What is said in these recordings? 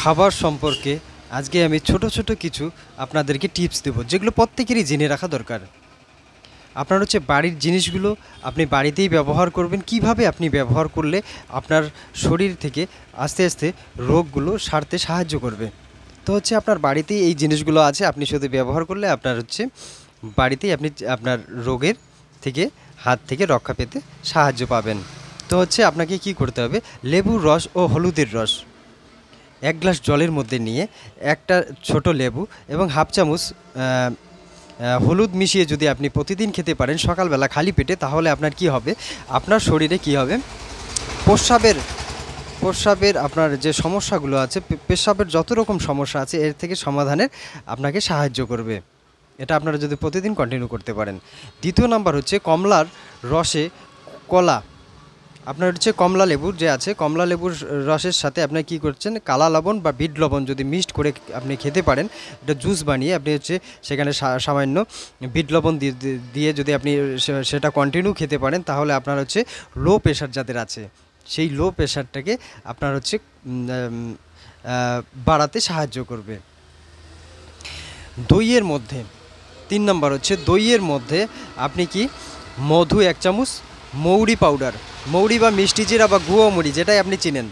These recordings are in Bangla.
খাবার সম্পর্কে আজকে আমি ছোট ছোট কিছু আপনাদেরকে টিপস দেব, যেগুলো প্রত্যেকেরই জেনে রাখা দরকার। আপনার হচ্ছে বাড়ির জিনিসগুলো আপনি বাড়িতেই ব্যবহার করবেন। কিভাবে আপনি ব্যবহার করলে আপনার শরীর থেকে আস্তে আস্তে রোগগুলো সারতে সাহায্য করবে। তো হচ্ছে আপনার বাড়িতেই এই জিনিসগুলো আছে, আপনি শুধু ব্যবহার করলে আপনার হচ্ছে বাড়িতেই আপনি আপনার রোগের থেকে হাত থেকে রক্ষা পেতে সাহায্য পাবেন। তো হচ্ছে আপনাকে কি করতে হবে, লেবুর রস ও হলুদের রস 1 গ্লাস জলের মধ্যে নিয়ে একটা ছোট লেবু এবং হাফ চামচ হলুদ মিশিয়ে যদি আপনি প্রতিদিন খেতে পারেন সকালবেলা খালি পেটে, তাহলে আপনার কি হবে, আপনার শরীরে কি হবে, প্রস্রাবের প্রস্রাবের আপনার যে সমস্যাগুলো আছে, পেশাবের যত রকম সমস্যা আছে এর থেকে সমাধানের আপনাকে সাহায্য করবে। এটা আপনারা যদি প্রতিদিন কন্টিনিউ করতে পারেন। দ্বিতীয় নাম্বার হচ্ছে কমলার রসে কলা। আপনার হচ্ছে কমলা লেবুর যে আছে, কমলা লেবুর রসের সাথে আপনি কি করছেন, কালা লবণ বা বিট লবণ যদি মিক্সড করে আপনি খেতে পারেন, এটা জুস বানিয়ে আপনি হচ্ছে সেখানে সামান্য বিট লবণ দিয়ে যদি আপনি সেটা কন্টিনিউ খেতে পারেন, তাহলে আপনার হচ্ছে লো প্রেশার যাদের আছে সেই লো প্রেশারটাকে আপনার হচ্ছে বাড়াতে সাহায্য করবে। দইয়ের মধ্যে 3 নম্বর হচ্ছে দইয়ের মধ্যে আপনি কি মধু 1 চামচ, মৌরি পাউডার, মৌরি বা মিষ্টি জিরা বা গুঁড়ো মুড়ি যেটাই আপনি চিনেন,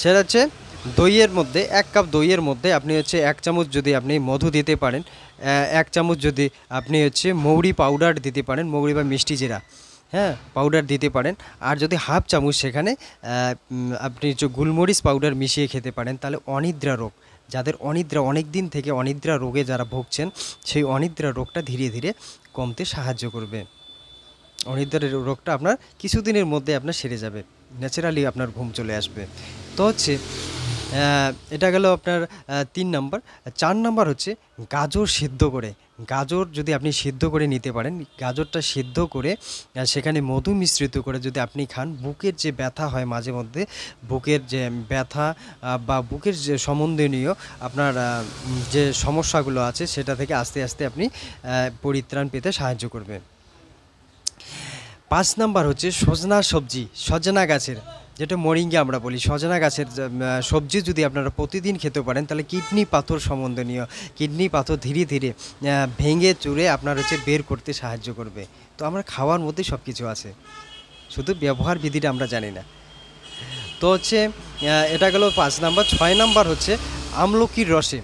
সেটা হচ্ছে দইয়ের মধ্যে 1 কাপ দইয়ের মধ্যে আপনি হচ্ছে 1 চামচ যদি আপনি মধু দিতে পারেন, 1 চামচ যদি আপনি হচ্ছে মৌরি পাউডার দিতে পারেন, মৌরি বা মিষ্টি জিরা হ্যাঁ পাউডার দিতে পারেন, আর যদি হাফ চামচ সেখানে আপনি যে গোলমরিচ পাউডার মিশিয়ে খেতে পারেন, তাহলে অনিদ্রা রোগ, যাদের অনিদ্রা অনেক দিন থেকে অনিদ্রা রোগে যারা ভুগছেন, সেই অনিদ্রা রোগটা ধীরে ধীরে কমতে সাহায্য করবে। অনিদ্রার রোগটা আপনার কিছুদিনের মধ্যে আপনার সেরে যাবে, ন্যাচারালি আপনার ঘুম চলে আসবে। তো হচ্ছে এটা গেল আপনার 3 নাম্বার। 4 নাম্বার হচ্ছে গাজর সিদ্ধ করে, গাজর যদি আপনি সিদ্ধ করে নিতে পারেন, গাজরটা সিদ্ধ করে সেখানে মধু মিশ্রিত করে যদি আপনি খান, বুকের যে ব্যথা হয় মাঝে মধ্যে, বুকের যে ব্যথা বা বুকের যে সম্বন্ধনীয় আপনার যে সমস্যাগুলো আছে সেটা থেকে আস্তে আস্তে আপনি পরিত্রাণ পেতে সাহায্য করবে। 5 নাম্বার হচ্ছে সজনা গাছের, যেটা মোরিঙ্গা আমরা বলি, সজনা গাছের সবজি যদি আপনারা প্রতিদিন খেতে পারেন, তাহলে কিডনি পাথর সম্বন্ধনীয় কিডনি পাথর ধীরে ধীরে ভেঙে চুরে আপনার হচ্ছে বের করতে সাহায্য করবে। তো আমরা খাওয়ার মধ্যে সব কিছু আছে, শুধু ব্যবহার বিধিটা আমরা জানি না। তো হচ্ছে এটা গেল 5 নাম্বার। 6 নাম্বার হচ্ছে আমলকির রসে,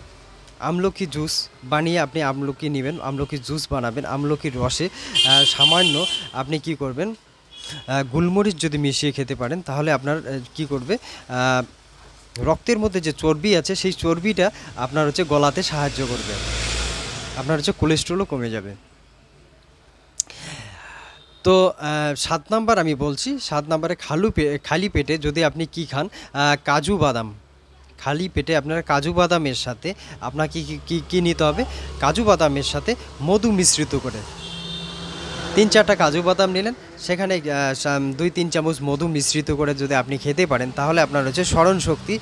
আমলকি জুস বানিয়ে আপনি আমলকি নেবেন, আমলকি জুস বানাবেন, আমলকির রসে সামান্য আপনি কি করবেন, গোলমরিচ যদি মিশিয়ে খেতে পারেন, তাহলে আপনার কি করবে, রক্তের মধ্যে যে চর্বি আছে সেই চর্বিটা আপনার হচ্ছে গলাতে সাহায্য করবে, আপনার হচ্ছে কোলেস্ট্রলও কমে যাবে। তো 7 নাম্বার আমি বলছি, 7 নাম্বারে খালি পেটে যদি আপনি কি খান, কাজু বাদাম, খালি পেটে আপনার কাজু বাদামের সাথে আপনাকে কি নিতে হবে, কাজু বাদামের সাথে মধু মিশ্রিত করে 3-4টা কাজু বাদাম নিলেন, সেখানে 2-3 চামচ মধু মিশ্রিত করে যদি আপনি খেতে পারেন, তাহলে আপনার হচ্ছে স্মরণশক্তি,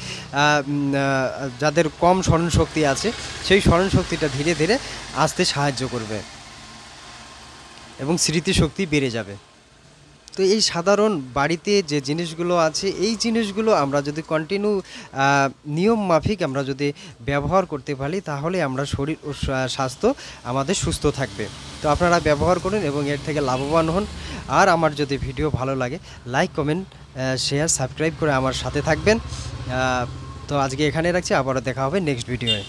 যাদের কম স্মরণশক্তি আছে সেই স্মরণশক্তিটা ধীরে ধীরে আসতে সাহায্য করবে এবং স্মৃতিশক্তি বেড়ে যাবে। তো এই সাধারণ বাড়িতে যে জিনিসগুলো আছে, এই জিনিসগুলো আমরা যদি কন্টিনিউ নিয়ম মাফিক আমরা যদি ব্যবহার করতে পারি, তাহলে আমরা শরীর ও স্বাস্থ্য আমাদের সুস্থ থাকবে। তো আপনারা ব্যবহার করুন এবং এর থেকে লাভবান হন। আর আমার যদি ভিডিও ভালো লাগে, লাইক কমেন্ট শেয়ার সাবস্ক্রাইব করে আমার সাথে থাকবেন। তো আজকে এখানে রাখছি, আবারও দেখা হবে নেক্সট ভিডিওয়ে।